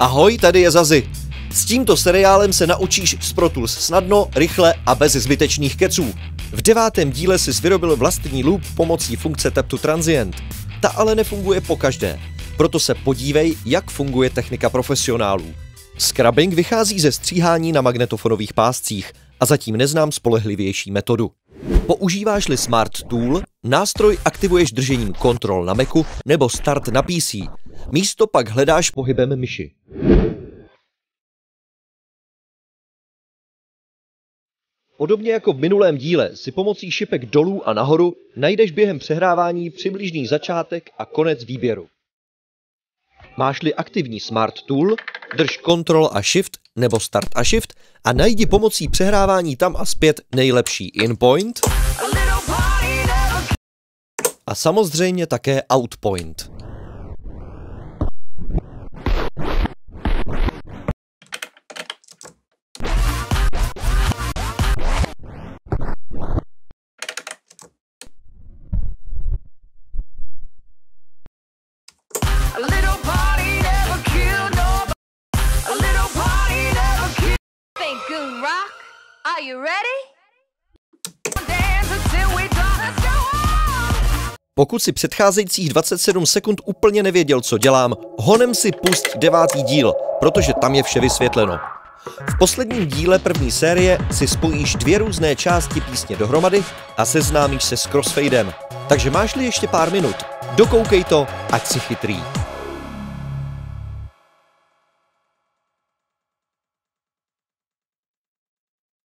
Ahoj, tady je Zazi. S tímto seriálem se naučíš z Pro Tools snadno, rychle a bez zbytečných keců. V 9. díle si vyrobil vlastní loop pomocí funkce Tap to Transient. Ta ale nefunguje pokaždé, proto se podívej, jak funguje technika profesionálů. Scrubbing vychází ze stříhání na magnetofonových páscích a zatím neznám spolehlivější metodu. Používáš-li Smart Tool, nástroj aktivuješ držením Ctrl na Macu nebo Start na PC. Místo pak hledáš pohybem myši. Podobně jako v minulém díle si pomocí šipek dolů a nahoru najdeš během přehrávání přibližný začátek a konec výběru. Máš-li aktivní Smart Tool, drž Ctrl a Shift nebo Start a Shift a najdi pomocí přehrávání tam a zpět nejlepší in-point a samozřejmě také out-point. Are you ready? Pokud si předcházejících 27 sekund úplně nevěděl, co dělám, honem si pust 9. díl, protože tam je vše vysvětleno. V posledním díle první série si spojíš 2 různé části písně dohromady a seznámíš se s crossfadem. Takže máš-li ještě pár minut, dokoukej to, ať si chytrý.